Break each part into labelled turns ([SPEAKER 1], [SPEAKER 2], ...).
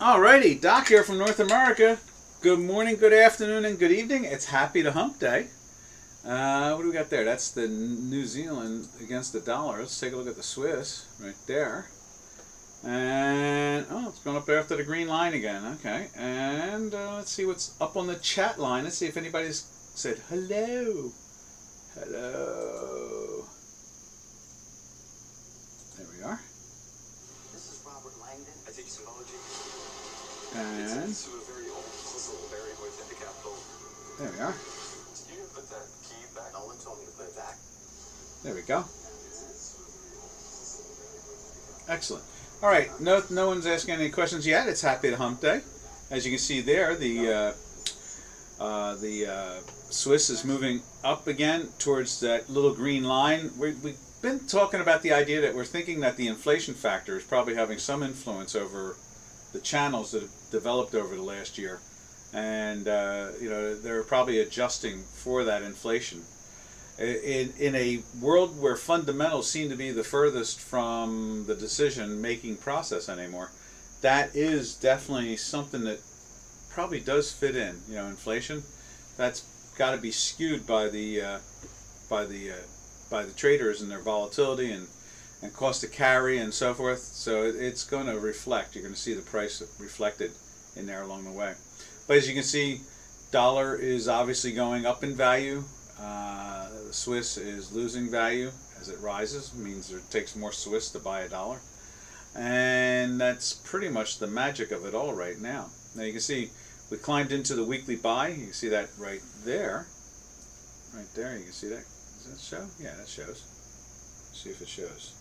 [SPEAKER 1] Alrighty, Doc here from North America. Good morning, good afternoon, and good evening. It's Happy to Hump Day. What do we got there? That's the New Zealand against the dollar. Let's take a look at the Swiss right there. And, oh, it's going up there after the green line again. Okay, and let's see what's up on the chat line. Let's see if anybody's said hello. Hello. There we are.
[SPEAKER 2] This is Robert Langdon. I take symbology.
[SPEAKER 1] And
[SPEAKER 2] it's a very old puzzle buried within the capital.
[SPEAKER 1] there we are.
[SPEAKER 2] You can put that key back. No one told me to put it back.
[SPEAKER 1] There we go. Excellent. All right. No one's asking any questions yet. It's Happy to Hump Day. As you can see there, the Swiss is moving up again towards that little green line. We've been talking about the idea that we're thinking that the inflation factor is probably having some influence over the channels that have developed over the last year, and they're probably adjusting for that inflation. In a world where fundamentals seem to be the furthest from the decision-making process anymore, that is definitely something that probably does fit in. Inflation, that's got to be skewed by the traders and their volatility and cost to carry and so forth. So it's going to reflect. You're going to see the price reflected in there along the way. But as you can see, dollar is obviously going up in value. The Swiss is losing value as it rises. It means it takes more Swiss to buy a dollar. And that's pretty much the magic of it all right now. Now you can see we climbed into the weekly buy. You can see that right there. Right there, you can see that. Does that show? Yeah, that shows. Let's see if it shows.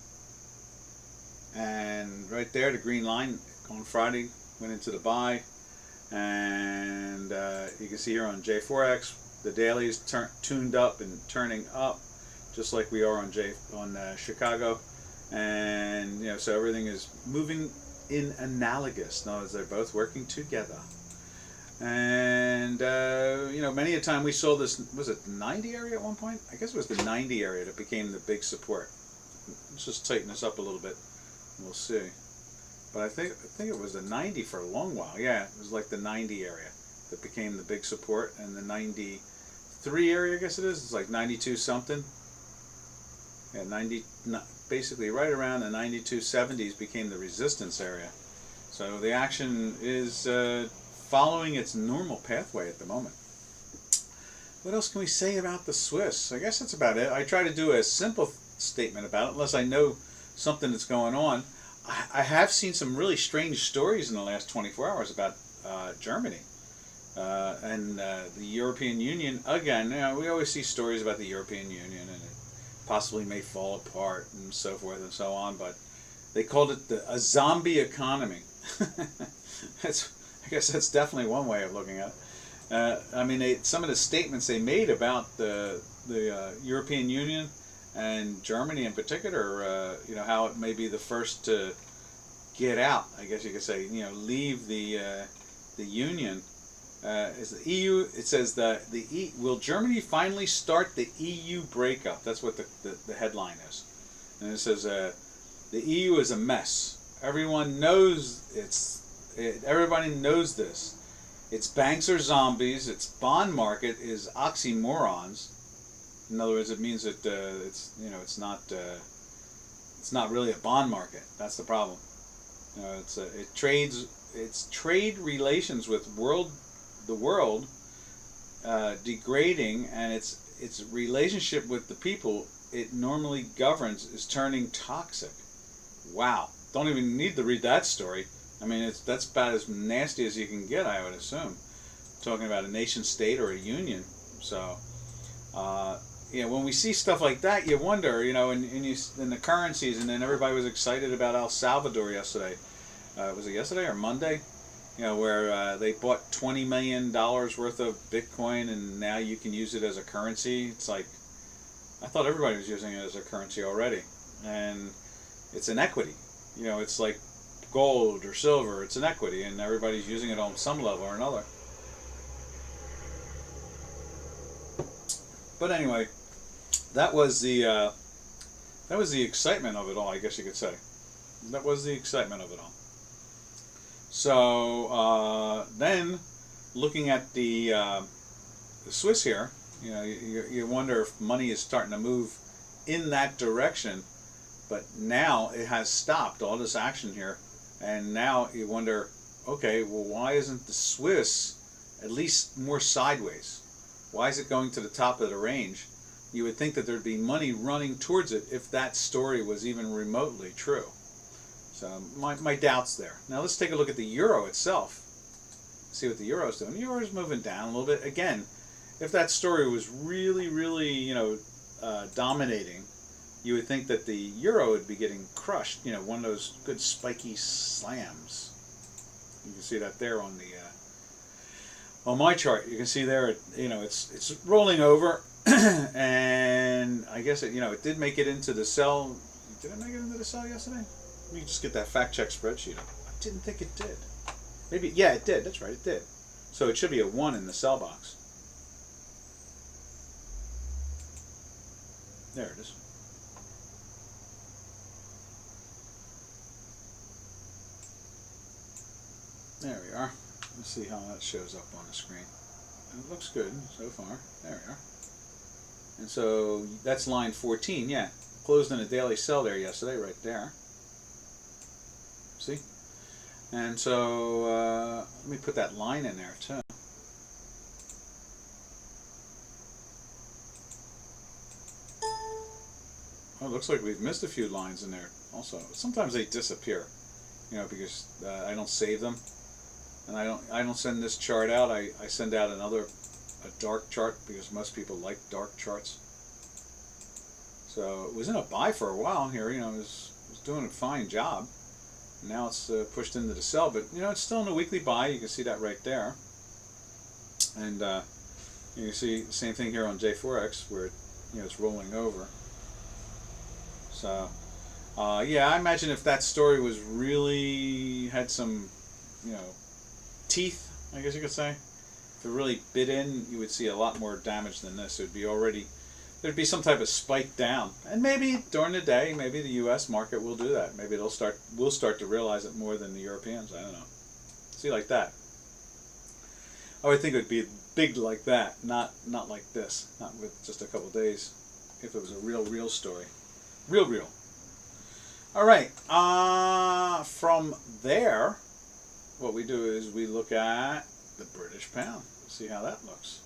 [SPEAKER 1] And right there, the green line on Friday went into the buy. And you can see here on J4X, the daily is tuned up and turning up, just like we are on Chicago. And so everything is moving in analogous. In other words, they're both working together. And many a time we saw this. Was it the 90 area at one point? I guess it was the 90 area that became the big support. Let's just tighten this up a little bit. We'll see. But I think it was the 90 for a long while. Yeah, it was like the 90 area that became the big support, and the 93 area, I guess it is. It's like 92 something. Yeah, 90. Basically, right around the 92.70s became the resistance area. So the action is following its normal pathway at the moment. What else can we say about the Swiss? I guess that's about it. I try to do a simple statement about it, unless I know something that's going on. I have seen some really strange stories in the last 24 hours about Germany and the European Union. Again, we always see stories about the European Union and it possibly may fall apart and so forth and so on, but they called it a zombie economy. I guess that's definitely one way of looking at it. Some of the statements they made about the European Union and Germany in particular, how it may be the first to get out. I guess you could say, leave the Union. Is the EU? It says will Germany finally start the EU breakup? That's what the headline is, and it says the EU is a mess. Everyone knows everybody knows this. Its banks are zombies. Its bond market is oxymorons. In other words, it means that it's not really a bond market. That's the problem. Its trade relations with the world degrading, and its relationship with the people it normally governs is turning toxic. Wow! Don't even need to read that story. That's about as nasty as you can get, I would assume. Talking about a nation state or a union. So. When we see stuff like that, you wonder, in the currencies, and then everybody was excited about El Salvador yesterday. Was it yesterday or Monday? Where they bought $20 million worth of Bitcoin, and now you can use it as a currency. It's like, I thought everybody was using it as a currency already. And it's an equity. It's like gold or silver. It's an equity, and everybody's using it on some level or another. But anyway, that was the excitement of it all, I guess you could say. That was the excitement of it all. So then, looking at the Swiss here, you wonder if money is starting to move in that direction, but now it has stopped all this action here, and now you wonder, okay, well, why isn't the Swiss at least more sideways? Why is it going to the top of the range? You would think that there'd be money running towards it if that story was even remotely true. So my doubt's there. Now let's take a look at the euro itself. See what the euro's doing. The euro's moving down a little bit. Again, if that story was really, really, dominating, you would think that the euro would be getting crushed. One of those good spiky slams. You can see that there on the on my chart. You can see there, it's rolling over, and I guess it did make it into the sell. Did it make it into the sell yesterday? Let me just get that fact check spreadsheet. I didn't think it did. Maybe, yeah, it did. That's right, it did. So it should be a 1 in the sell box. There it is. There we are. Let's see how that shows up on the screen. It looks good so far. There we are. And so that's line 14, yeah. Closed in a daily sell there yesterday, right there. See? And so let me put that line in there too. Oh, it looks like we've missed a few lines in there also. Sometimes they disappear, because I don't save them. And I don't send this chart out. I send out a dark chart because most people like dark charts. So it was in a buy for a while here. It was doing a fine job. And now it's pushed into the sell, but it's still in a weekly buy. You can see that right there. And you can see the same thing here on J4X where it's rolling over. So yeah, I imagine if that story was really had some teeth, I guess you could say. If it really bit in, you would see a lot more damage than this. It would be there'd be some type of spike down, and maybe during the day, maybe the U.S. market will do that. Maybe we'll start to realize it more than the Europeans. I don't know. See, like that. I would think it would be big like that, not like this, not with just a couple days. If it was a real story, real. All right. From there, what we do is we look at the British pound. See how that looks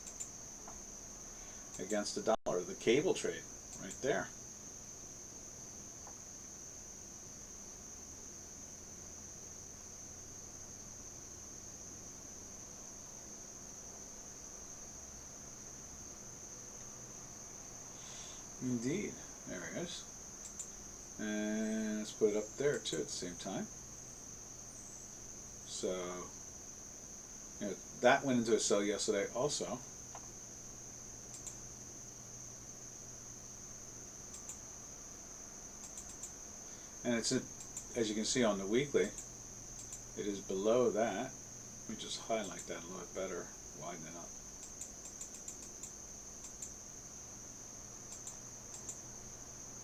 [SPEAKER 1] against the dollar, the cable trade right there. Indeed. There it is. And let's put it up there too at the same time. So that went into a sell yesterday also. And it's, as you can see on the weekly, it is below that. Let me just highlight that a little bit better, widen it up.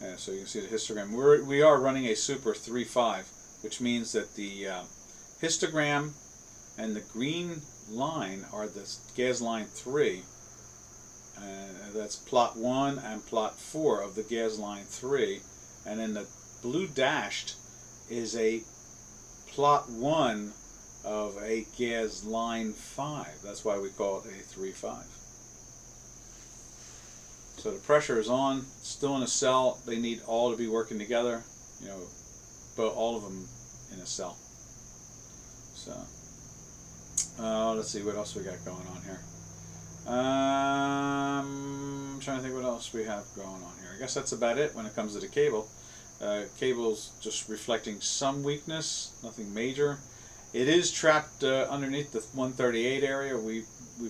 [SPEAKER 1] Yeah, so you can see the histogram. We are running a super 3-5, which means that the histogram and the green line are the gas line 3. That's plot 1 and plot 4 of the gas line 3, and then the blue dashed is a plot 1 of a gas line 5. That's why we call it a 3-5. So the pressure is on, still in a sell. They need all to be working together, but all of them in a sell. So let's see what else we got going on here. I'm trying to think what else we have going on here. I guess that's about it when it comes to the cable. Cable's just reflecting some weakness, nothing major. It is trapped underneath the 138 area. We've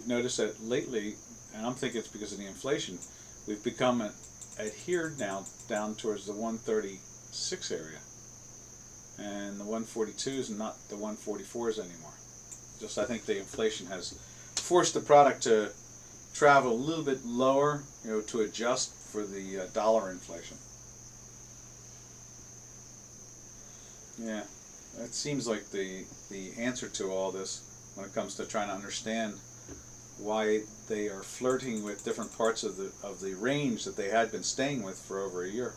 [SPEAKER 1] noticed that lately, and I'm thinking it's because of the inflation, we've become adhered now down towards the 136 area. And the 142s and not the 144s anymore. Just I think the inflation has forced the product to travel a little bit lower, to adjust for the dollar inflation. Yeah. That seems like the answer to all this when it comes to trying to understand why they are flirting with different parts of the range that they had been staying with for over a year.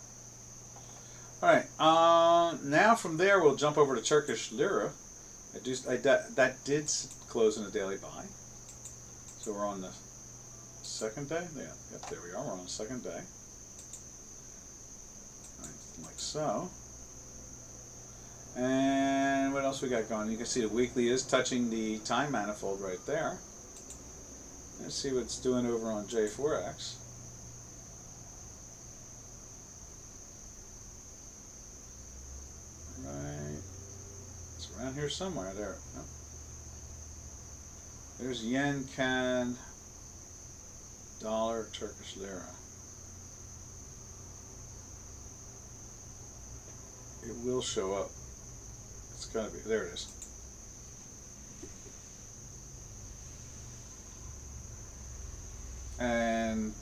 [SPEAKER 1] All right, now from there we'll jump over to Turkish lira. That did close in a daily buy, so we're on the second day. Yeah, yep, there we are. We're on the second day, like so. And what else we got going? You can see the weekly is touching the time manifold right there. Let's see what it's doing over on J4X. Right, it's around here somewhere. There. No. There's yen, CAD, dollar, Turkish lira. It will show up. It's gotta be. There it is. And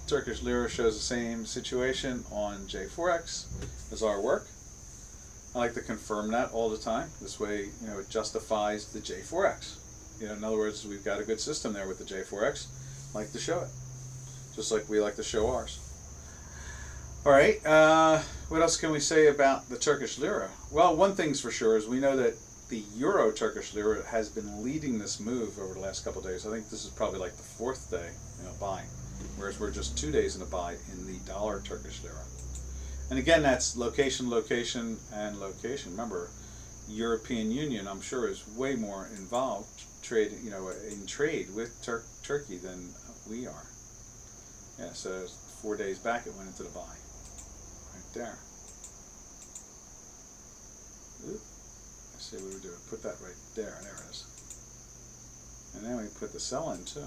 [SPEAKER 1] Turkish lira shows the same situation on J4X as our work. I like to confirm that all the time. This way, you know, it justifies the J4X. You know, in other words, we've got a good system there with the J4X. I like to show it, just like we like to show ours. All right. What else can we say about the Turkish lira? Well, one thing's for sure is we know that the euro Turkish lira has been leading this move over the last couple of days. I think this is probably like the fourth day, you know, buying, whereas we're just 2 days in a buy in the dollar Turkish lira. And again, that's location, location, and location. Remember, European Union, I'm sure, is way more involved in trade with Turkey than we are. Yeah, so 4 days back it went into the buy, right there. Oop. See what we do. Put that right there. There it is. And then we put the sell in too.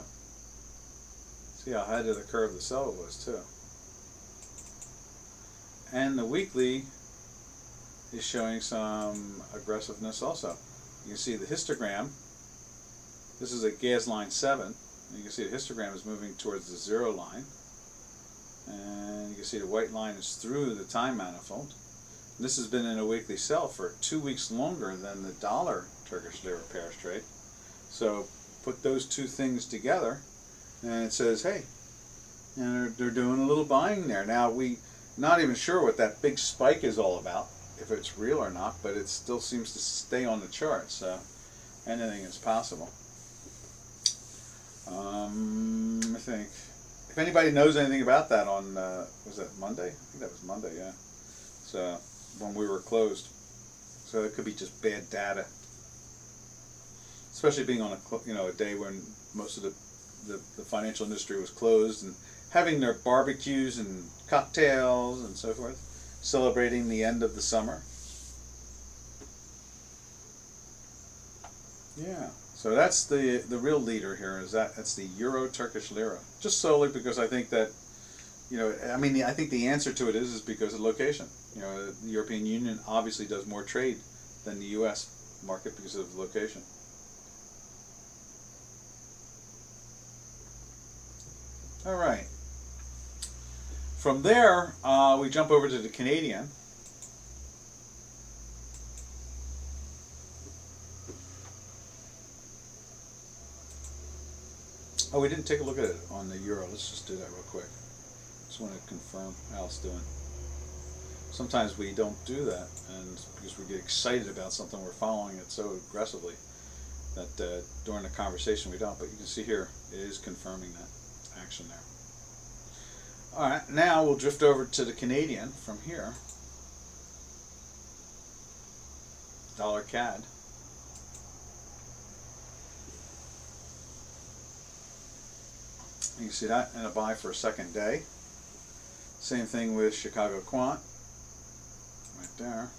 [SPEAKER 1] See how ahead of the curve the sell was too. And the weekly is showing some aggressiveness also. You can see the histogram. This is at gas line 7. You can see the histogram is moving towards the 0 line. And you can see the white line is through the time manifold. This has been in a weekly sell for 2 weeks longer than the dollar Turkish lira pairs trade. So put those two things together and it says, hey, and they're doing a little buying there. Now we not even sure what that big spike is all about, if it's real or not, but it still seems to stay on the chart, so anything is possible. I think if anybody knows anything about that on was that Monday? I think that was Monday, yeah. So when we were closed, so it could be just bad data, especially being on a day when most of the financial industry was closed and having their barbecues and cocktails and so forth, celebrating the end of the summer. Yeah, so that's the real leader here. That's the euro Turkish lira, just solely because I think that, I think the answer to it is because of location. The European Union obviously does more trade than the U.S. market because of location. All right. From there, we jump over to the Canadian. Oh, we didn't take a look at it on the euro. Let's just do that real quick. Just want to confirm how it's doing. Sometimes we don't do that, and because we get excited about something, we're following it so aggressively that during the conversation we don't. But you can see here, it is confirming that action there. All right, now we'll drift over to the Canadian from here. Dollar CAD. You can see that in a buy for a second day. Same thing with Chicago Quant. Right there.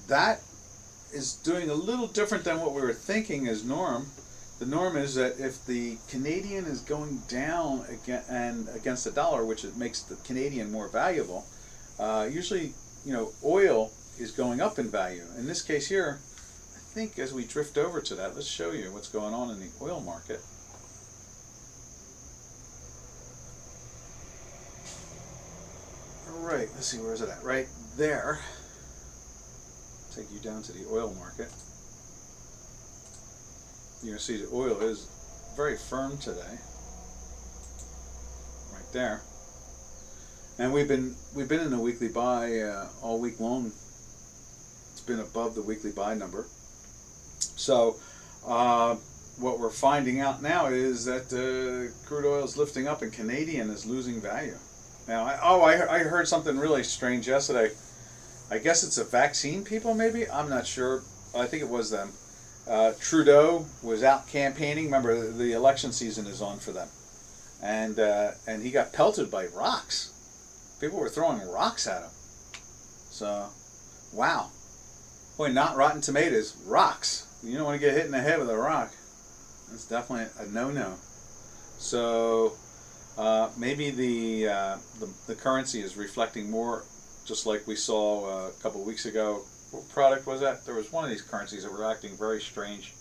[SPEAKER 1] That is doing a little different than what we were thinking as norm. The norm is that if the Canadian is going down against the dollar, which it makes the Canadian more valuable, usually, oil is going up in value. In this case here, I think as we drift over to that, let's show you what's going on in the oil market. right, let's see, where is it at? Right there. Take you down to the oil market. You can see the oil is very firm today. Right there. And we've been in the weekly buy all week long. It's been above the weekly buy number. So what we're finding out now is that crude oil is lifting up and Canadian is losing value. Now, I heard something really strange yesterday. I guess it's a vaccine people, maybe? I'm not sure. I think it was them. Trudeau was out campaigning. Remember, the election season is on for them. And he got pelted by rocks. People were throwing rocks at him. So, wow. Boy, not rotten tomatoes, rocks. You don't want to get hit in the head with a rock. That's definitely a no-no. So, maybe the currency is reflecting more, just like we saw a couple of weeks ago. What product was that? There was one of these currencies that were acting very strange.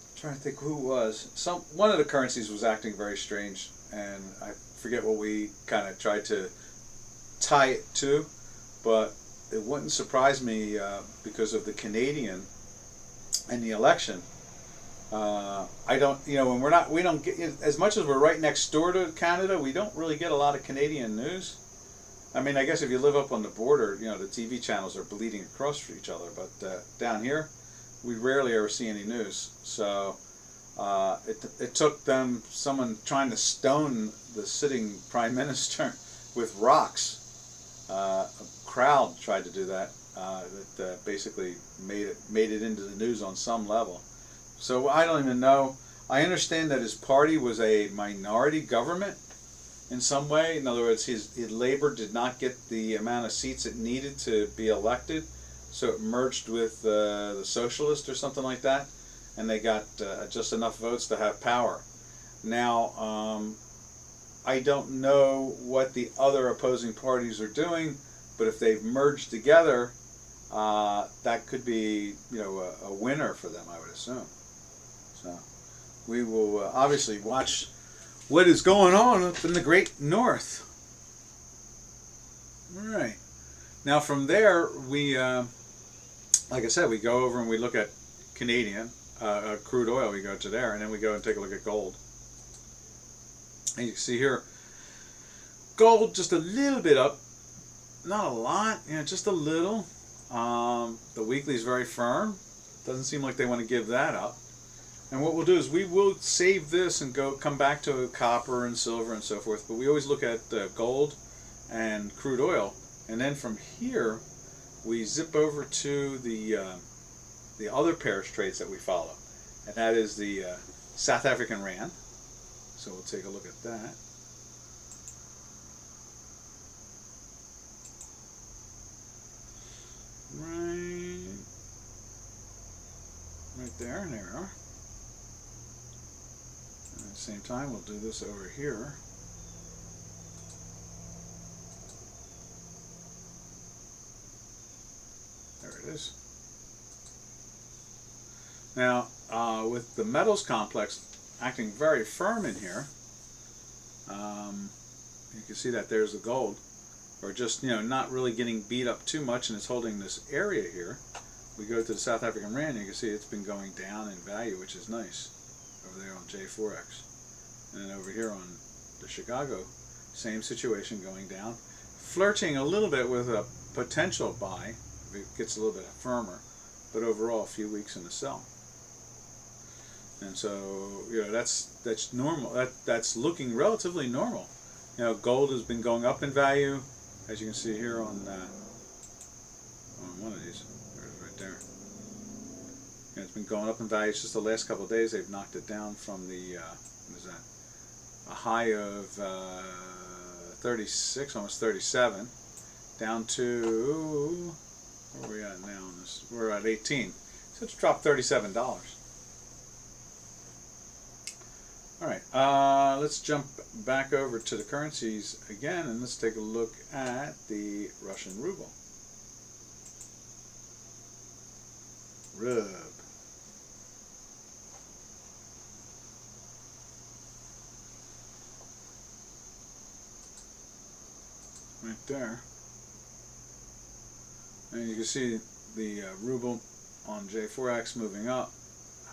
[SPEAKER 1] I'm trying to think who it was. One of the currencies was acting very strange, and I forget what we kind of tried to tie it to, but it wouldn't surprise me because of the Canadian and the election. I don't, when we don't get, as much as we're right next door to Canada, we don't really get a lot of Canadian news. I mean, I guess if you live up on the border, the TV channels are bleeding across for each other, but down here, we rarely ever see any news. So it took someone trying to stone the sitting prime minister with rocks. A crowd tried to do that. That basically made it into the news on some level. So I don't even know. I understand that his party was a minority government in some way. In other words, his Labour did not get the amount of seats it needed to be elected, so it merged with the Socialist or something like that, and they got just enough votes to have power. Now, I don't know what the other opposing parties are doing, but if they've merged together, that could be a winner for them, I would assume. So we will obviously watch what is going on up in the Great North. All right. Now from there, we, like I said, we go over and we look at Canadian crude oil. We go to there, and then we go and take a look at gold. And you can see here, gold just a little bit up, not a lot, just a little. The weekly is very firm. Doesn't seem like they want to give that up. And what we'll do is we will save this and come back to copper and silver and so forth. But we always look at gold and crude oil, and then from here we zip over to the other pairs trades that we follow, and that is the South African rand. So we'll take a look at that. Right there, and there we are. And at the same time, we'll do this over here. There it is. Now, with the metals complex acting very firm in here, you can see that there's the gold, or just not really getting beat up too much, and it's holding this area here. We go to the South African rand, and you can see it's been going down in value, which is nice over there on J4X. And then over here on the Chicago, same situation, going down, flirting a little bit with a potential buy if it gets a little bit firmer, but overall a few weeks in the sell. And so that's normal. That's looking relatively normal. Gold has been going up in value, as you can see here on one of these. Right there. It's been going up in value. It's just the last couple of days they've knocked it down from the what is that? A high of 36, almost 37, down to where are we at now? We're at 18. So it's dropped $37. All right, let's jump back over to the currencies again, and let's take a look at the Russian ruble. Rub. right there. And you can see the ruble on J4X moving up,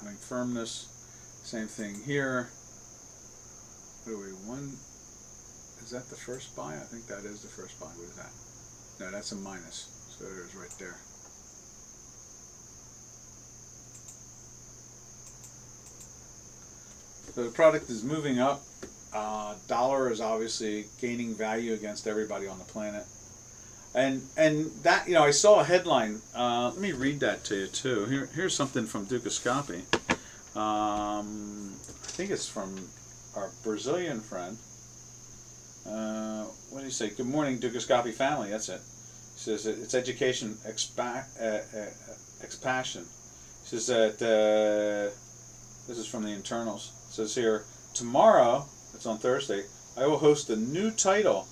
[SPEAKER 1] having firmness. Same thing here. What are we, one? Is that the first buy? I think that is the first buy. What is that? No, that's a minus. So there's right there. So the product is moving up. Dollar is obviously gaining value against everybody on the planet. And that, you know, I saw a headline. Let me read that to you too. Here's something from Dukascopy. I think it's from our Brazilian friend. What do you say? Good morning, Dukascopy family. That's it. He says it's education expansion. He says that this is from the internals. It says here, tomorrow, it's on Thursday, I will host a new title,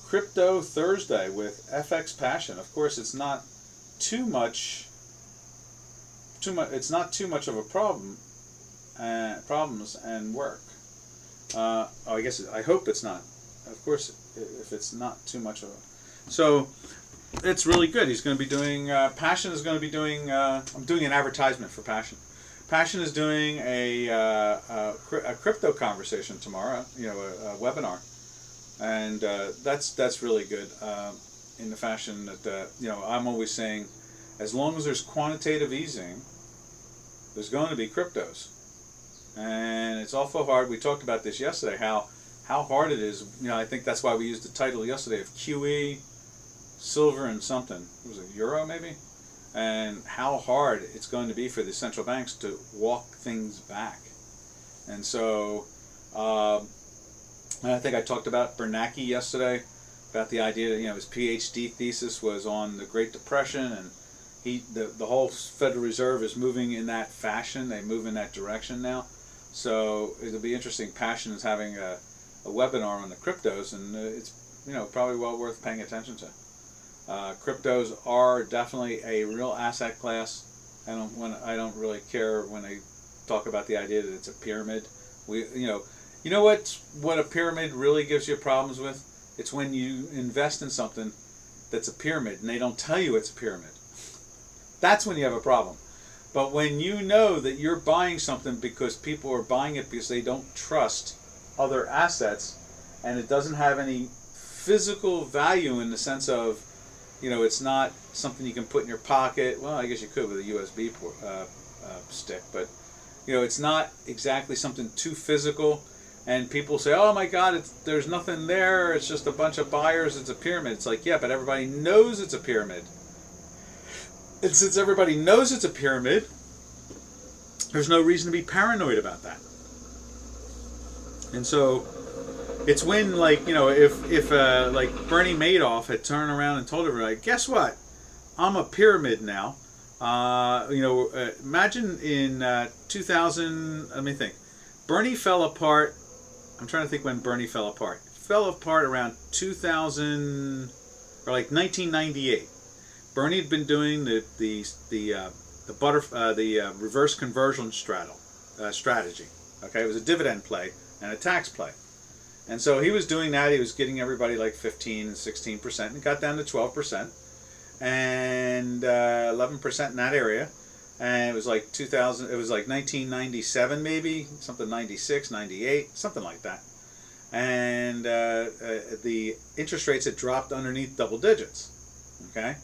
[SPEAKER 1] Crypto Thursday with FX Passion. Of course, it's not too much. It's not too much of a problem. Problems and work. I hope it's not. Of course, if it's not too much of a. So, it's really good. He's going to be doing. Passion is going to be doing. I'm doing an advertisement for Passion. Passion is doing a crypto conversation tomorrow. You know, a webinar, and that's really good. In the fashion that you know, I'm always saying, as long as there's quantitative easing, there's going to be cryptos, and it's awful hard. We talked about this yesterday. How hard it is. You know, I think that's why we used the title yesterday of QE, silver, and something. Was it euro maybe? And how hard it's going to be for the central banks to walk things back. And so, and I think I talked about Bernanke yesterday, about the idea that, you know, his PhD thesis was on the Great Depression, and the whole Federal Reserve is moving in that fashion. They move in that direction now. So it'll be interesting. Passion is having a webinar on the cryptos, and it's, you know, probably well worth paying attention to. Cryptos are definitely a real asset class. I don't really care when they talk about the idea that it's a pyramid. You know what a pyramid really gives you problems with? It's when you invest in something that's a pyramid and they don't tell you it's a pyramid. That's when you have a problem. But when you know that you're buying something because people are buying it because they don't trust other assets, and it doesn't have any physical value in the sense of, you know, it's not something you can put in your pocket. Well, I guess you could with a USB stick, but, you know, it's not exactly something too physical. And people say, oh my God, there's nothing there. It's just a bunch of buyers. It's a pyramid. It's like, yeah, but everybody knows it's a pyramid. And since everybody knows it's a pyramid, there's no reason to be paranoid about that. And so it's when, like, you know, if like Bernie Madoff had turned around and told everybody, guess what? I'm a pyramid now. You know, imagine in 2000, let me think. Bernie fell apart. I'm trying to think when Bernie fell apart. Fell apart around 2000 or like 1998. Bernie had been doing the reverse conversion strategy. Okay, it was a dividend play and a tax play. And so he was doing that. He was getting everybody like 15 and 16%, and it got down to 12% and 11% in that area. And it was like 2000. It was like 1997 maybe, something 96, 98, something like that. And the interest rates had dropped underneath double digits. Okay,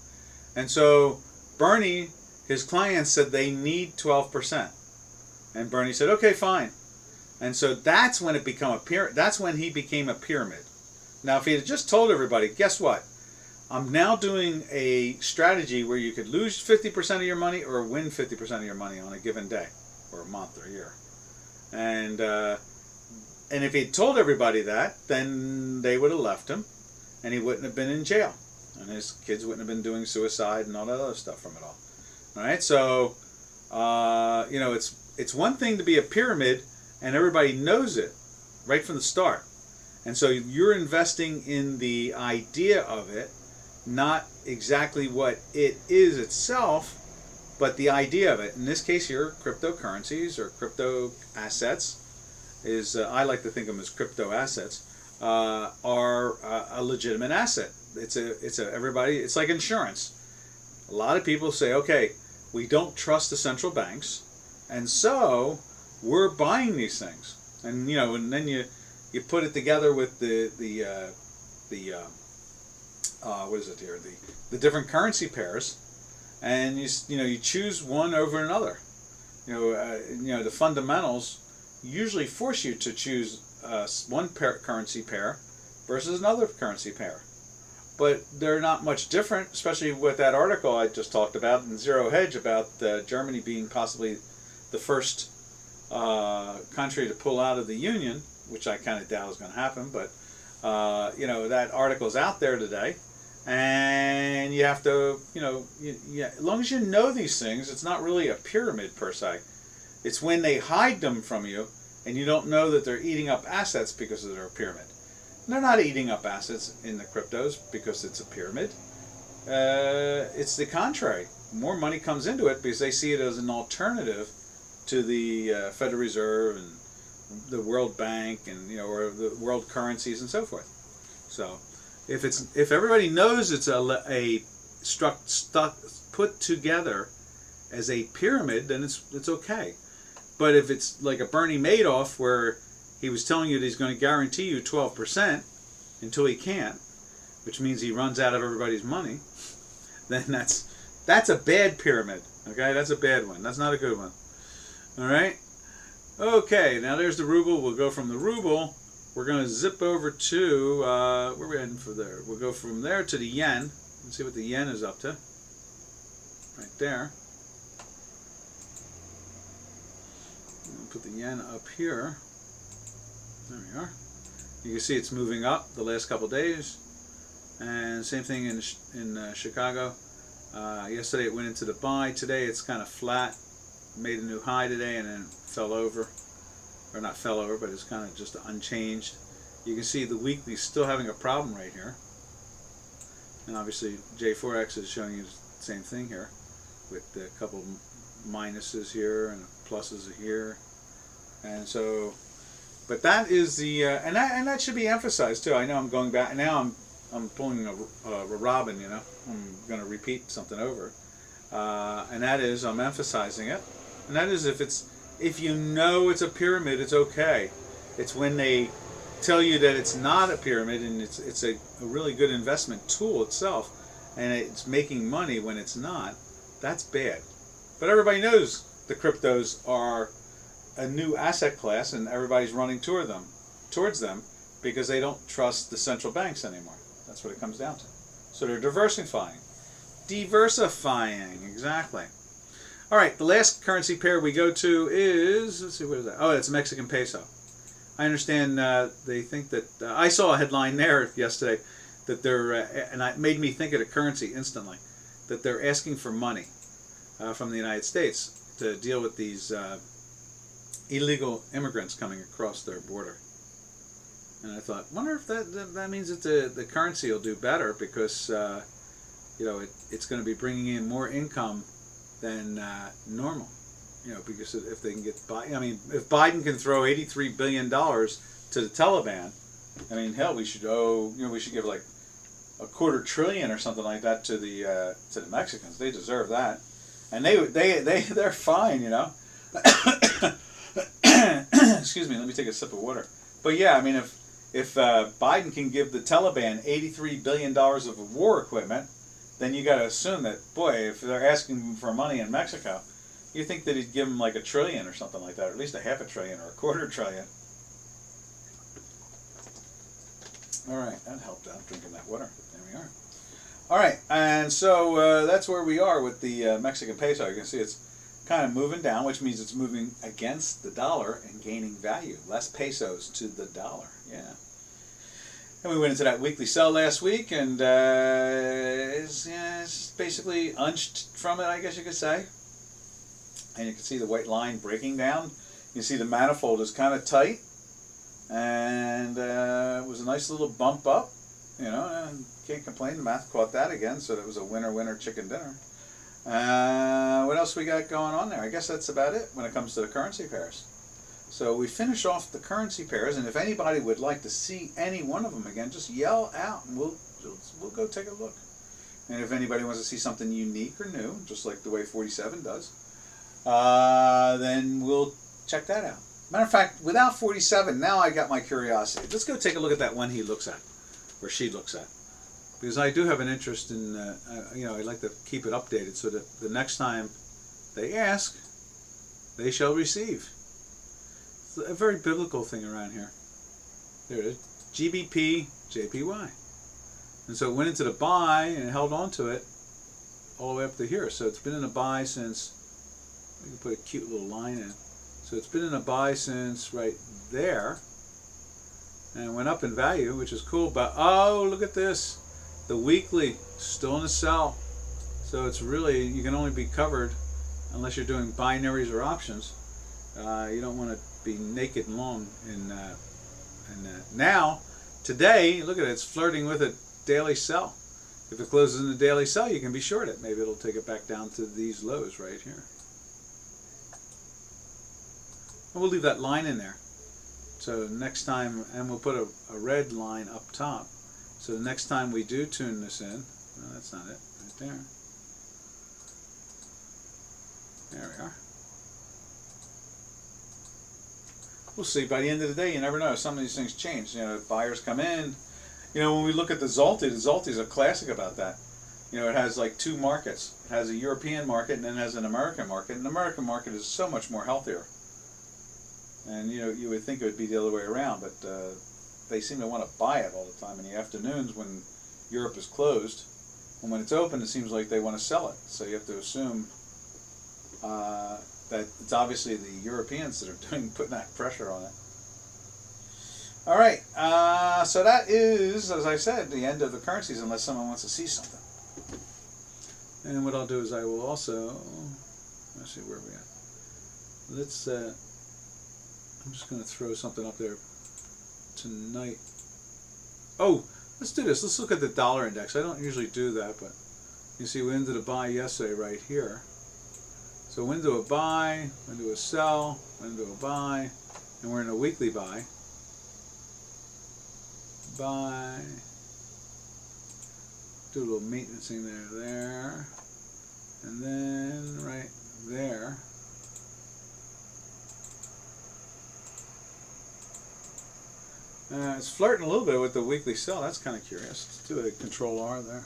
[SPEAKER 1] and so Bernie, his clients said they need 12%, and Bernie said, okay, fine. And so that's when it became a pyramid. That's when he became a pyramid. Now, if he had just told everybody, guess what? I'm now doing a strategy where you could lose 50% of your money or win 50% of your money on a given day, or a month, or a year. And if he'd told everybody that, then they would have left him, and he wouldn't have been in jail, and his kids wouldn't have been doing suicide and all that other stuff from it all. All right, so you know, it's one thing to be a pyramid, and everybody knows it right from the start. And so you're investing in the idea of it, not exactly what it is itself, but the idea of it. In this case here, cryptocurrencies or crypto assets is, I like to think of them as crypto assets. are a legitimate asset. It's like insurance. A lot of people say, okay, we don't trust the central banks, and so we're buying these things. And and then you put it together with the what is it here? The different currency pairs, and you choose one over another. The fundamentals usually force you to choose one currency pair versus another currency pair. But they're not much different, especially with that article I just talked about in Zero Hedge about Germany being possibly the first country to pull out of the Union, which I kind of doubt is going to happen. But that article's out there today, and you have to, as long as you know these things, it's not really a pyramid per se. It's when they hide them from you, and you don't know that they're eating up assets because they're a pyramid. They're not eating up assets in the cryptos because it's a pyramid. It's the contrary. More money comes into it because they see it as an alternative to the Federal Reserve and the World Bank and or the world currencies and so forth. So, if everybody knows it's put together as a pyramid, then it's okay. But if it's like a Bernie Madoff where he was telling you that he's going to guarantee you 12% until he can't, which means he runs out of everybody's money, then that's a bad pyramid. Okay, that's a bad one. That's not a good one. All right. Okay, now there's the ruble. We'll go from the ruble. We're going to zip over to where are we heading for there? We'll go from there to the yen and see what the yen is up to. Right there. I'll put the yen up here. There we are. You can see it's moving up the last couple days, and same thing in Chicago. Yesterday it went into the buy. Today it's kind of flat. Made a new high today and then fell over, or not fell over, but it's kind of just unchanged. You can see the weekly still having a problem right here, and obviously J4X is showing you the same thing here, with a couple minuses here and pluses here, and so. But that is the and that should be emphasized too. I know I'm going back now. I'm pulling a Robin. I'm going to repeat something over, and that is I'm emphasizing it. And that is if you know it's a pyramid, it's okay. It's when they tell you that it's not a pyramid and it's a really good investment tool itself, and it's making money when it's not. That's bad. But everybody knows the cryptos are a new asset class, and everybody's running towards them because they don't trust the central banks anymore. That's what it comes down to. So they're diversifying, exactly. All right, the last currency pair we go to is, let's see, what is that? Oh, it's Mexican peso. I understand they think that I saw a headline there yesterday that they're and it made me think of the currency instantly, that they're asking for money from the United States to deal with these illegal immigrants coming across their border. And I thought, wonder if that means that the currency will do better because it's going to be bringing in more income than normal. Because if they can get if Biden can throw $83 billion to the Taliban, hell, we should give like $250 billion or something like that to the Mexicans. They deserve that, and they're fine. Excuse me, let me take a sip of water. But yeah, if Biden can give the Taliban $83 billion of war equipment, then you got to assume that, boy, if they're asking for money in Mexico, you think that he'd give them like $1 trillion or something like that, or at least $500 billion or $250 billion. All right, that helped out drinking that water. There we are. All right, and so that's where we are with the Mexican peso. You can see it's kind of moving down, which means it's moving against the dollar and gaining value. Less pesos to the dollar. Yeah. And we went into that weekly sell last week, and it's basically unched from it, I guess you could say. And you can see the white line breaking down. You see the manifold is kind of tight, and it was a nice little bump up. Can't complain. The math caught that again, so that was a winner chicken dinner. What else we got going on there? I guess that's about it when it comes to the currency pairs. So we finish off the currency pairs, and if anybody would like to see any one of them again, just yell out, and we'll go take a look. And if anybody wants to see something unique or new, just like the way 47 does, then we'll check that out. Matter of fact, without 47, now I got my curiosity. Let's go take a look at that one he looks at, or she looks at. Because I do have an interest in, I'd like to keep it updated so that the next time they ask, they shall receive. It's a very biblical thing around here. There it is. GBP, JPY. And so it went into the buy and held on to it all the way up to here. So it's been in a buy since, we can put a cute little line in. So it's been in a buy since right there. And it went up in value, which is cool. But, oh, look at this. The weekly, still in the sell. So it's really, you can only be covered unless you're doing binaries or options. You don't want to be naked and long in now, today, look at it, it's flirting with a daily sell. If it closes in the daily sell, you can be short it. Maybe it'll take it back down to these lows right here. And we'll leave that line in there. So next time, and we'll put a red line up top. So the next time we do tune this in, no, that's not it, right there. There we are. We'll see. By the end of the day, you never know. Some of these things change. Buyers come in. When we look at the Zolty is a classic about that. It has like two markets. It has a European market and then it has an American market. And the American market is so much more healthier. And you would think it would be the other way around, but they seem to want to buy it all the time in the afternoons when Europe is closed. And when it's open, it seems like they want to sell it. So you have to assume that it's obviously the Europeans that are putting that pressure on it. All right, so that is, as I said, the end of the currencies unless someone wants to see something. And what I'll do is I will also, let's see where we at. Let's, I'm just going to throw something up there tonight. Oh, let's do this. Let's look at the dollar index. I don't usually do that, but you see we ended a buy yesterday right here. So window a buy, window a sell, window a buy, and we're in a weekly buy. Buy. Do a little maintenancing there, and then right there. It's flirting a little bit with the weekly sell. That's kind of curious. Let's do a control R there.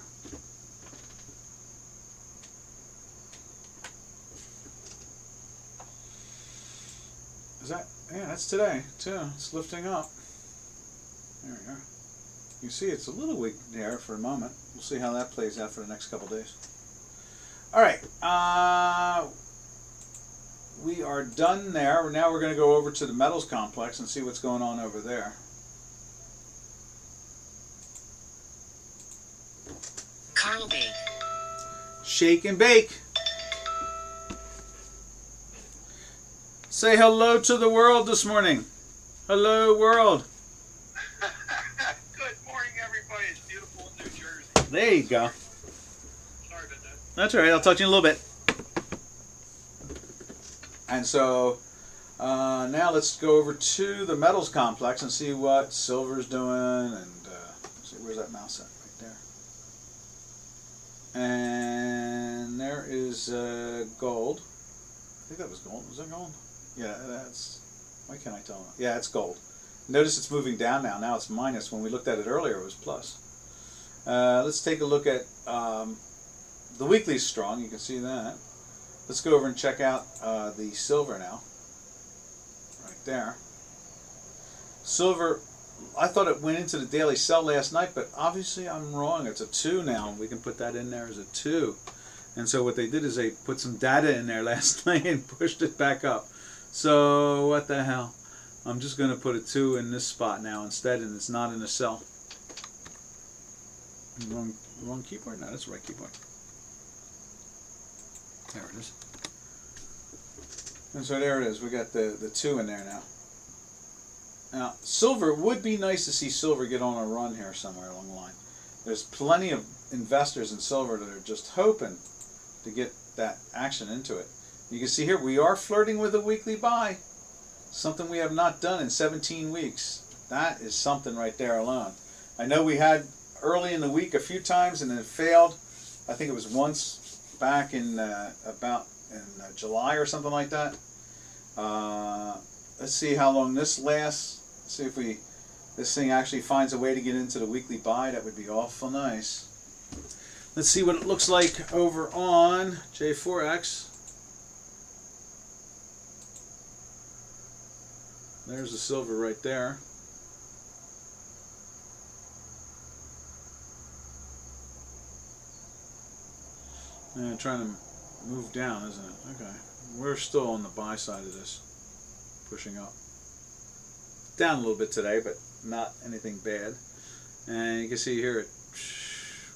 [SPEAKER 1] Is that? Yeah, that's today too. It's lifting up. There we go. You see it's a little weak there for a moment. We'll see how that plays out for the next couple days. All right. We are done there. Now we're going to go over to the metals complex and see what's going on over there.
[SPEAKER 3] Carl Bake.
[SPEAKER 1] Shake and bake. Say hello to the world this morning. Hello, world.
[SPEAKER 4] Good morning, everybody. It's beautiful in New Jersey.
[SPEAKER 1] There you go.
[SPEAKER 4] Sorry about that.
[SPEAKER 1] That's all right. I'll talk to you in a little bit. And so now let's go over to the metals complex and see what silver's doing. And see, where's that mouse at? Right there. And there is gold. I think that was gold. Was that gold? Yeah, that's. Why can't I tell? Yeah, it's gold. Notice it's moving down now. Now it's minus. When we looked at it earlier, it was plus. Let's take a look at the weekly's strong. You can see that. Let's go over and check out the silver now. Right there. Silver, I thought it went into the daily sell last night, but obviously I'm wrong. It's a 2 now. We can put that in there as a 2. And so what they did is they put some data in there last night and pushed it back up. So what the hell? I'm just going to put a 2 in this spot now instead, and it's not in a sell. Wrong keyboard? No, that's the right keyboard. There it is. And so there it is. We got the 2 in there now. Now, silver, would be nice to see silver get on a run here somewhere along the line. There's plenty of investors in silver that are just hoping to get that action into it. You can see here we are flirting with a weekly buy. Something we have not done in 17 weeks. That is something right there alone. I know we had early in the week a few times and then it failed. I think it was once back in July or something like that. Let's see how long this lasts. See if this thing actually finds a way to get into the weekly buy. That would be awful nice. Let's see what it looks like over on J4X. There's the silver right there. And trying to move down, isn't it? Okay. We're still on the buy side of this. Pushing up. Down a little bit today, but not anything bad. And you can see here,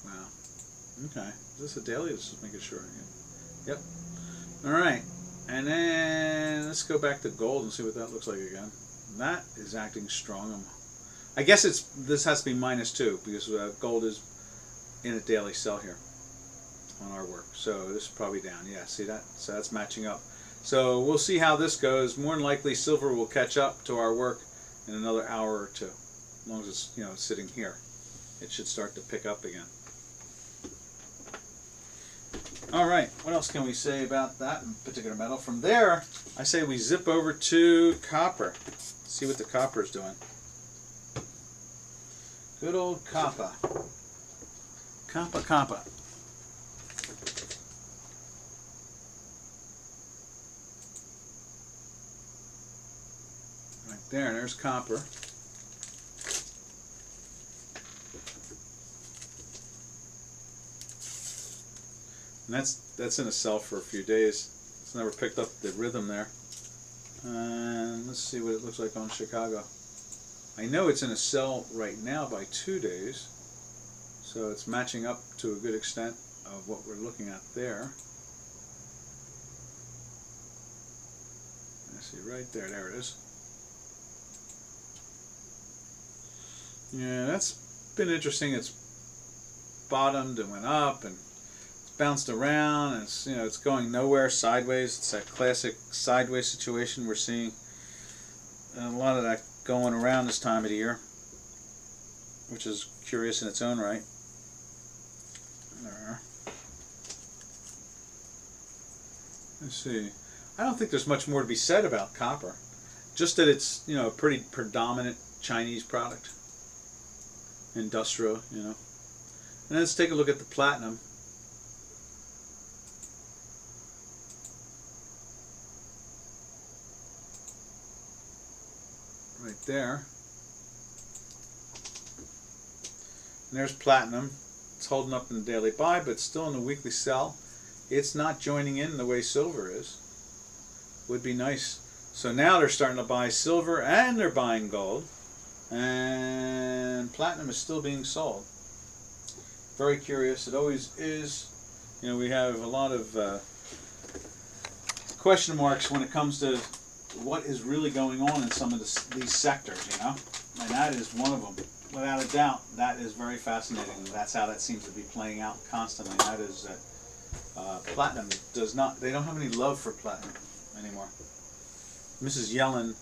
[SPEAKER 1] wow. Okay. Is this a daily? Just making sure. Yep. Alright. And then let's go back to gold and see what that looks like again. That is acting strong. I guess this has to be -2 because gold is in a daily sell here on our work. So this is probably down. Yeah, see that? So that's matching up. So we'll see how this goes. More than likely silver will catch up to our work in another hour or two. As long as it's, sitting here. It should start to pick up again. Alright, what else can we say about that particular metal? From there, I say we zip over to copper. See what the copper is doing. Good old copper. Copper. Right there's copper. And that's in a sell for a few days. It's never picked up the rhythm there. And let's see what it looks like on Chicago. I know it's in a sell right now by 2 days. So it's matching up to a good extent of what we're looking at there. I see right there. There it is. Yeah, that's been interesting. It's bottomed and went up and bounced around, and it's going nowhere, sideways. It's that classic sideways situation we're seeing. And a lot of that going around this time of the year, which is curious in its own right. There. Let's see. I don't think there's much more to be said about copper. Just that it's a pretty predominant Chinese product, industrial. And let's take a look at the platinum. Right there. And there's platinum. It's holding up in the daily buy, but still in the weekly sell. It's not joining in the way silver is. Would be nice. So now they're starting to buy silver and they're buying gold. And platinum is still being sold. Very curious. It always is. We have a lot of question marks when it comes to what is really going on in some of these sectors, and that is one of them. Without a doubt, that is very fascinating. That's how that seems to be playing out constantly. That is that platinum they don't have any love for platinum anymore. Mrs. Yellen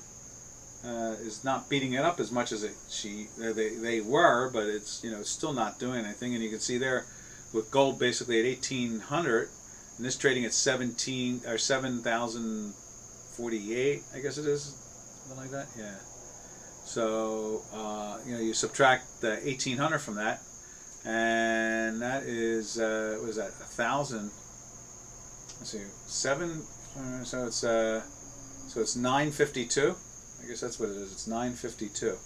[SPEAKER 1] is not beating it up as much as they were, but it's it's still not doing anything. And you can see there with gold basically at 1,800, and this trading at 7,048, I guess it is, something like that. Yeah. So you subtract the 1,800 from that, and that is what is that, 1,000? Let's see, 7. So it's 952. I guess that's what it is. It's 952.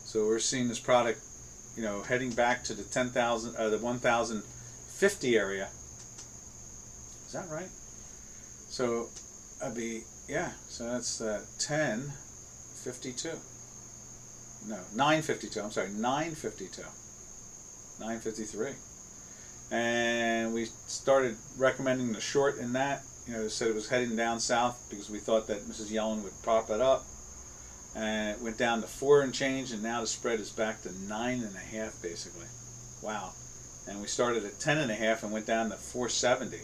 [SPEAKER 1] So we're seeing this product, heading back to the 10,000, the 1,050 area. Is that right? So that'd be, yeah. So that's 1052. No, 952. I'm sorry, 952. 953. And we started recommending the short in that. Said it was heading down south because we thought that Mrs. Yellen would prop it up. And it went down to 4 and change, and now the spread is back to 9.5 basically. Wow. And we started at 10.5 and went down to 470.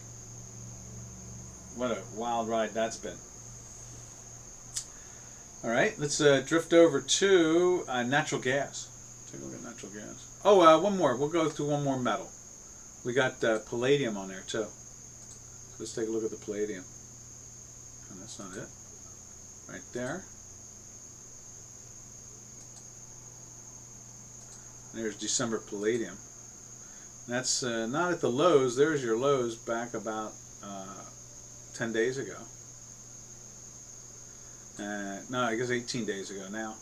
[SPEAKER 1] What a wild ride that's been. All right, let's drift over to natural gas. Take a look at natural gas. Oh, one more. We'll go through one more metal. We got palladium on there too. So let's take a look at the palladium. And that's not it. Right there. There's December palladium. That's not at the lows. There's your lows back about 10 days ago. No, I guess 18 days ago now.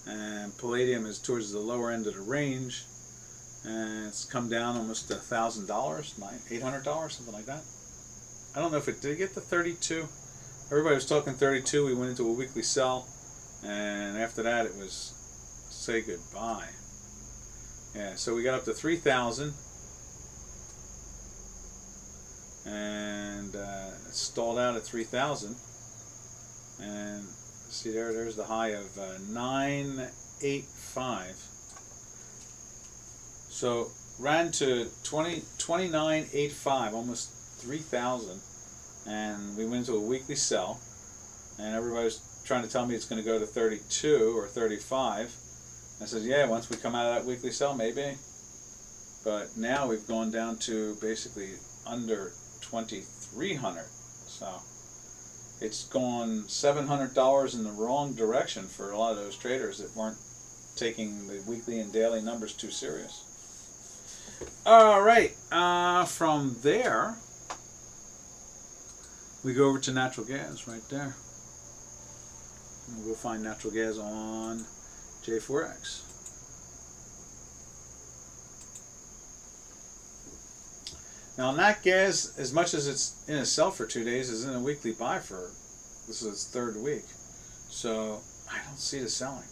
[SPEAKER 1] And palladium is towards the lower end of the range. And it's come down almost $1,000, $800, something like that. I don't know if it did get to 32. Everybody was talking 32. We went into a weekly sell. And after that, it was say goodbye. Yeah, so we got up to 3,000. And it stalled out at 3,000. And see there's the high of 985. So ran to 2985, almost 3,000, and we went into a weekly sell. And everybody was trying to tell me it's going to go to 32 or 35. I said, yeah, once we come out of that weekly sell, maybe. But now we've gone down to basically under 2,300. So it's gone $700 in the wrong direction for a lot of those traders that weren't taking the weekly and daily numbers too serious. All right, from there we go over to natural gas right there. And we'll find natural gas on J4X. Now, nat gas, as much as it's in a sell for 2 days, is in a weekly buy for, this is its third week. So I don't see the selling.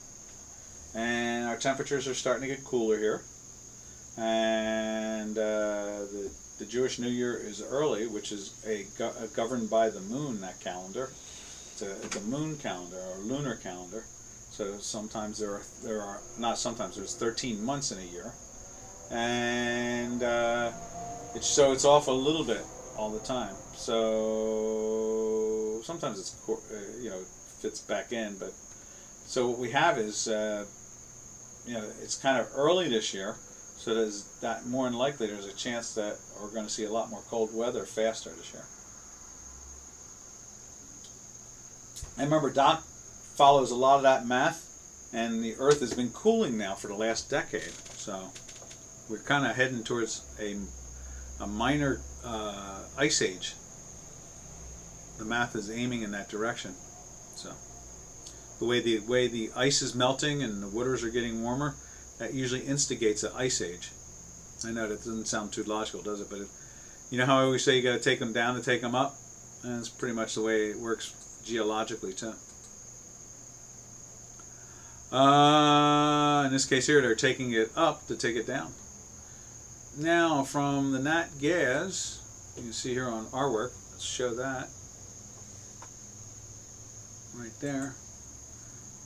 [SPEAKER 1] And our temperatures are starting to get cooler here. And the Jewish New Year is early, which is governed by the moon, that calendar. It's a moon calendar or lunar calendar. So sometimes there are not sometimes, there's 13 months in a year. And so it's off a little bit all the time. So sometimes it's fits back in, but so what we have is it's kind of early this year, so there's that more than likely there's a chance that we're going to see a lot more cold weather faster this year. I remember Doc follows a lot of that math, and the Earth has been cooling now for the last decade, so we're kind of heading towards a minor ice age. The math is aiming in that direction. So the way the ice is melting and the waters are getting warmer, that usually instigates an ice age. I know that doesn't sound too logical, does it? But you know how I always say you got to take them down to take them up, and it's pretty much the way it works geologically too. In this case here, they're taking it up to take it down. Now, from the nat gas, you can see here on our work, let's show that right there.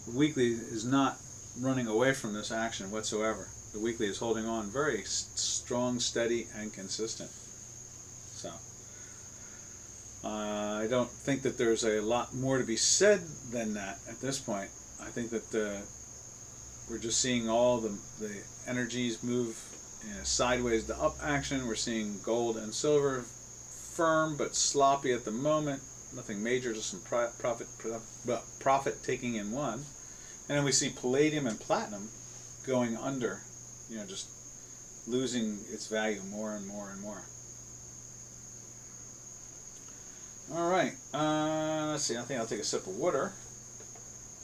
[SPEAKER 1] The weekly is not running away from this action whatsoever. The weekly is holding on very strong, steady, and consistent. So, I don't think that there's a lot more to be said than that at this point. I think that we're just seeing all the energies move sideways to up action. We're seeing gold and silver firm but sloppy at the moment. Nothing major, just some profit taking in one. And then we see palladium and platinum going under, just losing its value more and more and more. All right, let's see. I think I'll take a sip of water.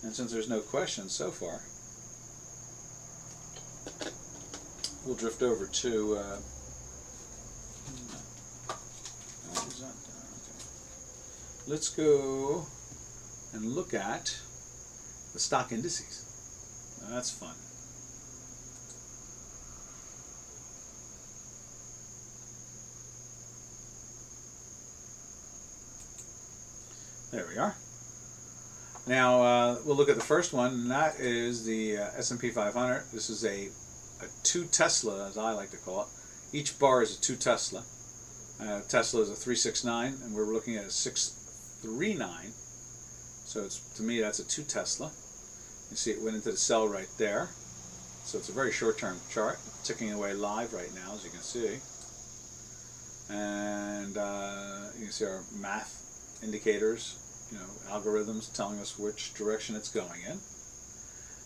[SPEAKER 1] And since there's no questions so far, we'll drift over to let's go and look at the stock indices. Now, that's fun. There we are. Now we'll look at the first one, and that is the S&P 500. This is a 2 Tesla, as I like to call it. Each bar is a 2 Tesla. Tesla is a 369, and we're looking at a 639. So it's, to me, that's a 2 Tesla. You see it went into the sell right there. So it's a very short-term chart, ticking away live right now, as you can see. And you can see our math indicators, algorithms telling us which direction it's going in.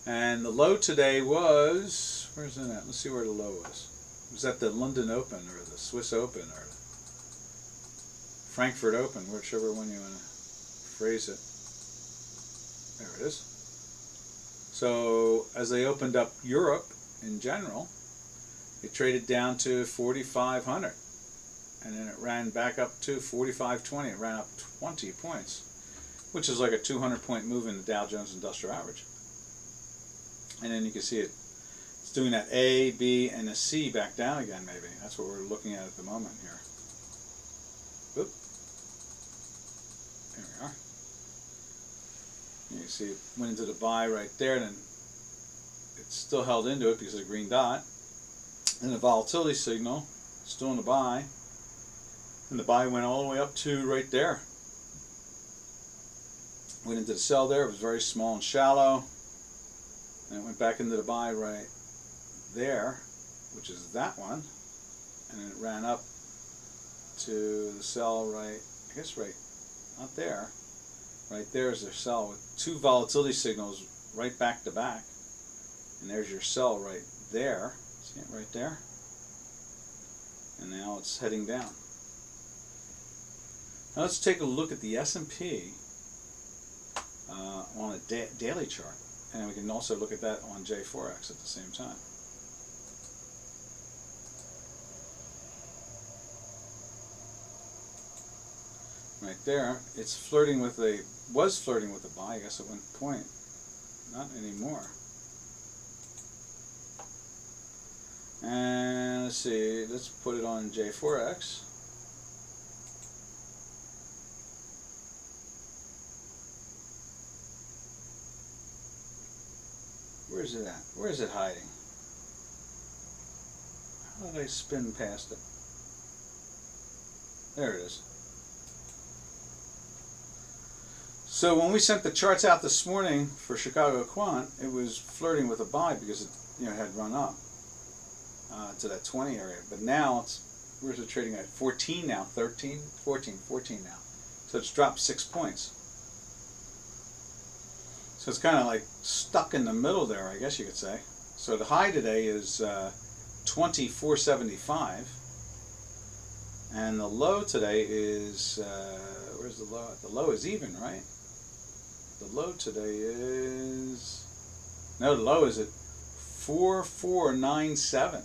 [SPEAKER 1] And the low today was, where's it at? Let's see where the low was. It was at the London Open or the Swiss Open or the Frankfurt Open, whichever one you want to phrase it. There it is. So as they opened up Europe in general, it traded down to 4,500. And then it ran back up to 45.20. It ran up 20 points, which is like a 200-point move in the Dow Jones Industrial Average. And then you can see it's doing that A, B, and a C back down again, maybe. That's what we're looking at the moment here. Oop. There we are. You can see it went into the buy right there, and then it's still held into it because of the green dot. And the volatility signal, still in the buy. And the buy went all the way up to right there. Went into the sell there. It was very small and shallow. And it went back into the buy right there, which is that one. And then it ran up to the sell right, I guess right, not there. Right there is their sell with 2 volatility signals right back to back. And there's your sell right there. See it right there? And now it's heading down. Now let's take a look at the S&P on a daily chart. And we can also look at that on J4X at the same time. Right there, it's flirting with was flirting with a buy, I guess, at one point. Not anymore. And let's see, let's put it on J4X. Where's it at? Where is it hiding? How did I spin past it? There it is. So when we sent the charts out this morning for Chicago Quant, it was flirting with a buy because it had run up to that 20 area. But now where's it trading at? 14 now, 13, 14 now. So it's dropped 6 points. So it's kind of like stuck in the middle there, I guess you could say. So the high today is 24.75, and the low today is where's the low? The low is even, right? The low today is the low is at 4.497.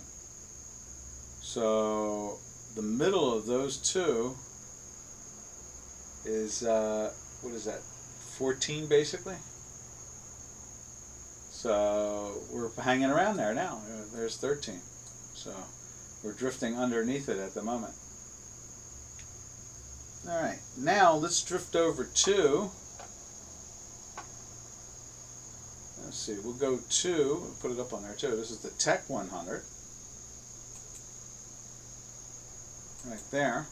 [SPEAKER 1] So the middle of those two is what is that? 14 basically. So we're hanging around there now. There's 13. So we're drifting underneath it at the moment. All right, now let's drift over to, let's see, we'll go to, we'll put it up on there too. This is the Tech 100. Right there.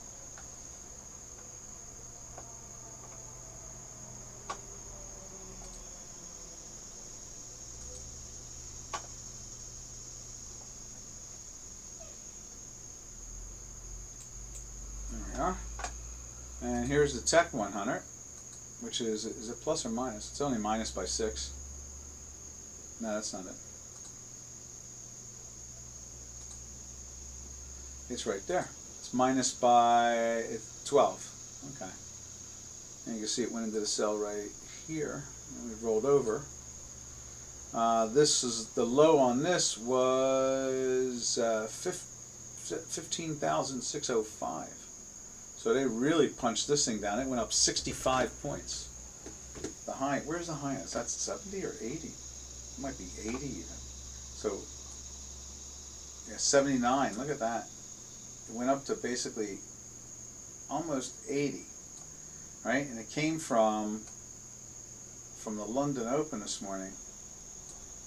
[SPEAKER 1] And here's the Tech 100, which is it plus or minus? It's only minus by 6. No, that's not it. It's right there. It's minus by 12. Okay. And you can see it went into the sell right here. And we've rolled over. This is the low on this was 15,605. So they really punched this thing down. It went up 65 points. The high, where's the highest? That's 70 or 80? It might be 80 even. So, yeah, 79. Look at that. It went up to basically almost 80, right? And it came from the London Open this morning,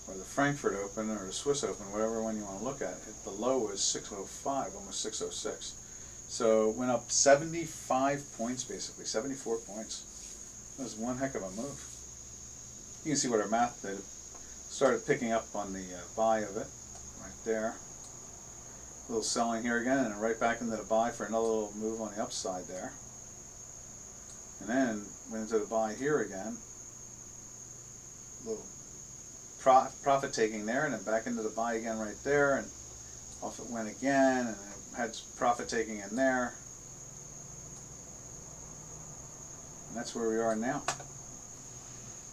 [SPEAKER 1] or the Frankfurt Open, or the Swiss Open, whatever one you want to look at. The low was 605, almost 606. So it went up 75 points, basically, 74 points. That was one heck of a move. You can see what our math did. Started picking up on the buy of it, right there. A little selling here again, and right back into the buy for another little move on the upside there. And then went into the buy here again. A little profit taking there, and then back into the buy again right there, and off it went again, and it had profit taking in there. And that's where we are now.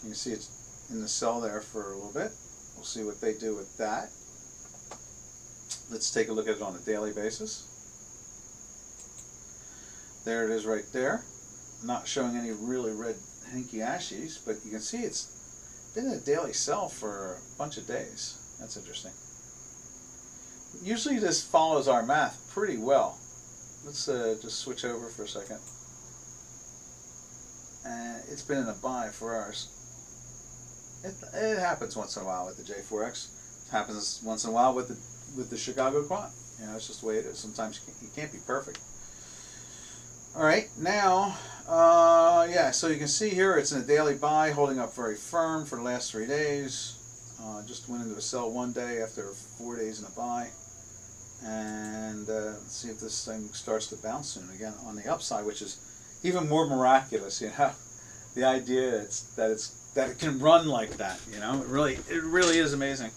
[SPEAKER 1] You can see it's in the sell there for a little bit. We'll see what they do with that. Let's take a look at it on a daily basis. There it is right there. Not showing any really red hinky ashies, but you can see it's been a daily sell for a bunch of days. That's interesting. Usually this follows our math pretty well. Let's just switch over for a second. And it's been in a buy for ours. It happens once in a while with the J4X. It happens once in a while with the Chicago Quant. You know, it's just the way it is. Sometimes you can't be perfect. All right, now, yeah, so you can see here it's in a daily buy, holding up very firm for the last 3 days. Just went into a sell one day after 4 days in a buy. And let's see if this thing starts to bounce soon again on the upside, which is even more miraculous, you know. The idea that it can run like that, you know. It really is amazing.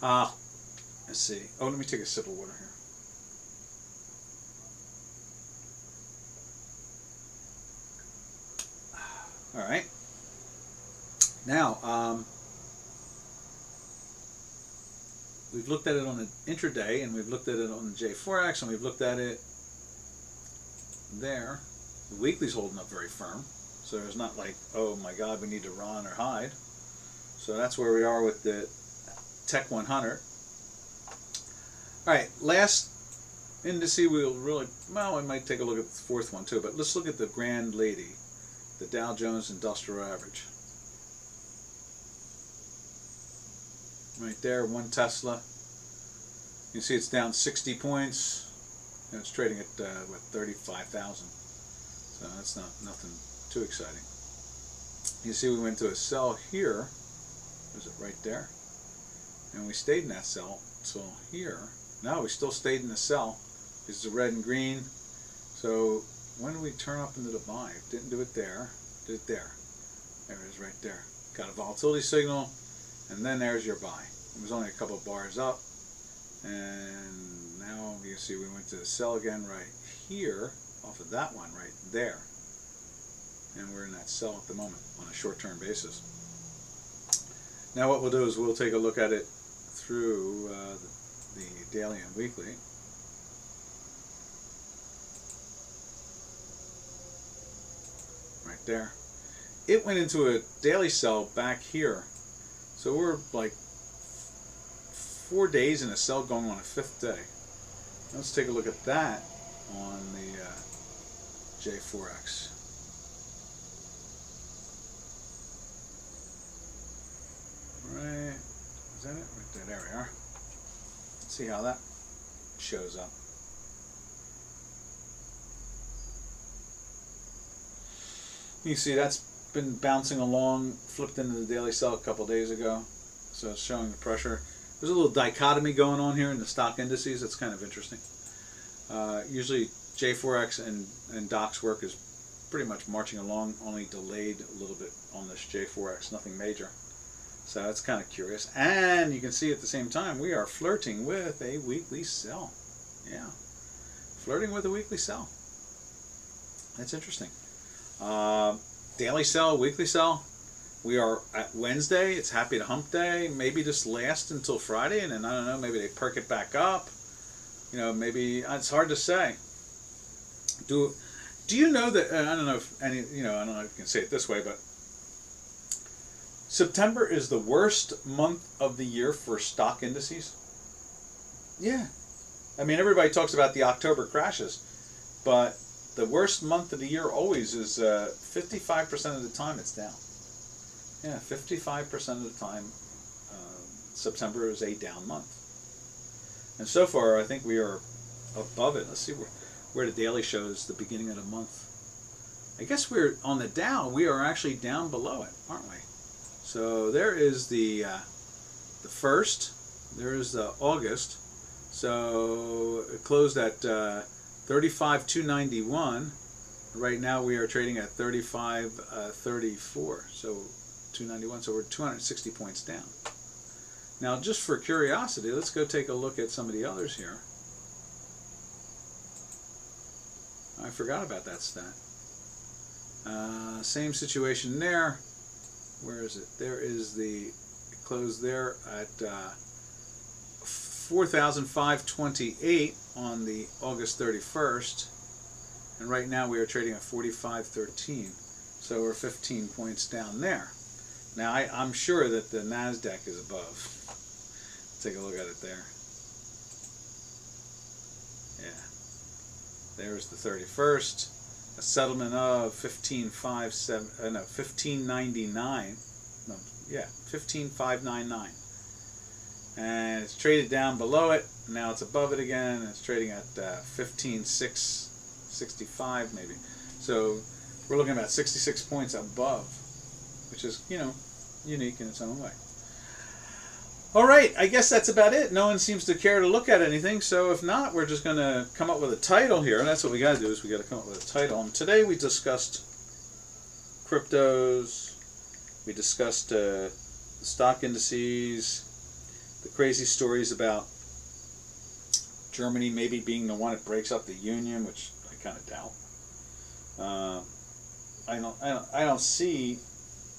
[SPEAKER 1] Let's see. Oh, let me take a sip of water here. All right. Now, we've looked at it on an intraday, and we've looked at it on the J4X, and we've looked at it there. The weekly's holding up very firm, so there's not like, oh my God, we need to run or hide. So that's where we are with the Tech 100. All right, last indice we'll really, well, we might take a look at the fourth one too, but let's look at the Grand Lady, the Dow Jones Industrial Average. Right there, one Tesla. You see it's down 60 points, and it's trading at what, 35,000. So that's nothing too exciting. You see we went to a sell here. Is it right there? And we stayed in that sell till here. No, we still stayed in the sell. It's the red and green. So when did we turn up into the buy? Didn't do it there. Did it there. There it is right there. Got a volatility signal, and then there's your buy. It was only a couple of bars up, and now you see we went to the sell again right here off of that one right there, and we're in that sell at the moment on a short-term basis. Now what we'll do is we'll take a look at it through the daily and weekly. Right there. It went into a daily sell back here, so we're like 4 days in a sell going on a 5th day. Let's take a look at that on the J4X. Right, is that it? Right there, there we are. Let's see how that shows up. You see that's been bouncing along, flipped into the daily sell a couple days ago, so it's showing the pressure. There's a little dichotomy going on here in the stock indices. That's kind of interesting. Usually J4X and Doc's work is pretty much marching along, only delayed a little bit on this J4X, nothing major. So that's kind of curious. And you can see at the same time we are flirting with a weekly sell. Yeah, flirting with a weekly sell. That's interesting. Daily sell, weekly sell. We are at Wednesday. It's Happy to Hump Day. Maybe just last until Friday, and then I don't know. Maybe they perk it back up. You know, maybe it's hard to say. Do you know that? I don't know if any. You know, I don't know if you can say it this way, but September is the worst month of the year for stock indices. Yeah, I mean everybody talks about the October crashes, but the worst month of the year always is 55% of the time it's down. Yeah, 55% of the time September is a down month. And so far I think we are above it. Let's see where the daily shows the beginning of the month. I guess we're on the Dow, we are actually down below it, aren't we? So there is the first. There is the August. So it closed at 35,291. Right now we are trading at 35.34. So 291. So we're 260 points down. Now, just for curiosity, let's go take a look at some of the others here. I forgot about that stat. Same situation there. Where is it? There is the close there at 4,528 on the August 31st, and right now we are trading at 45.13. So we're 15 points down there. Now I'm sure that the Nasdaq is above. Take a look at it there. Yeah. There's the 31st. A settlement of 15.99. No, yeah, 15.599. And it's traded down below it. Now it's above it again. It's trading at 15.665 maybe. So we're looking at about 66 points above, which is, you know, unique in its own way. All right, I guess that's about it. No one seems to care to look at anything, so if not, we're just going to come up with a title here, and that's what we got to do, is we got to come up with a title. And today we discussed cryptos, we discussed the stock indices, the crazy stories about Germany maybe being the one that breaks up the union, which I kind of doubt. I don't see,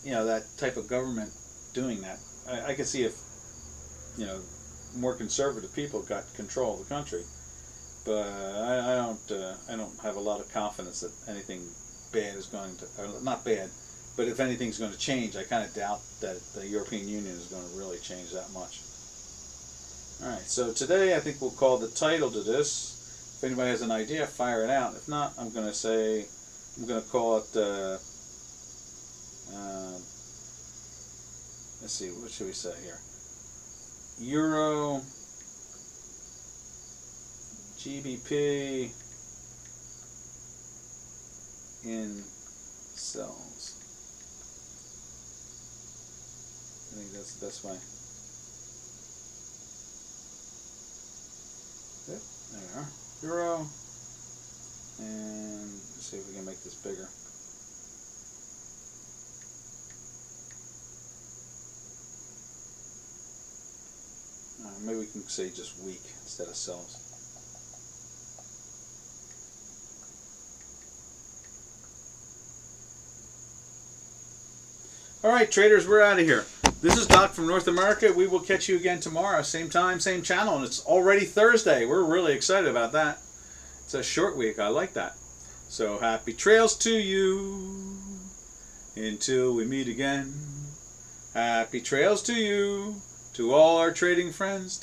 [SPEAKER 1] you know, that type of government doing that. I could see if, you know, more conservative people got control of the country, but I don't have a lot of confidence that anything bad is going to, or not bad, but if anything's going to change, I kind of doubt that the European Union is going to really change that much. All right, so today I think we'll call the title to this. If anybody has an idea, fire it out. If not, I'm going to call it, let's see, what should we say here? Euro, GBP in cells. I think that's the best way. Yep, there we are. Euro, and let's see if we can make this bigger. Maybe we can say just week instead of cells. All right, traders, we're out of here. This is Doc from North America. We will catch you again tomorrow, same time, same channel, and it's already Thursday. We're really excited about that. It's a short week. I like that. So happy trails to you until we meet again. Happy trails to you, to all our trading friends.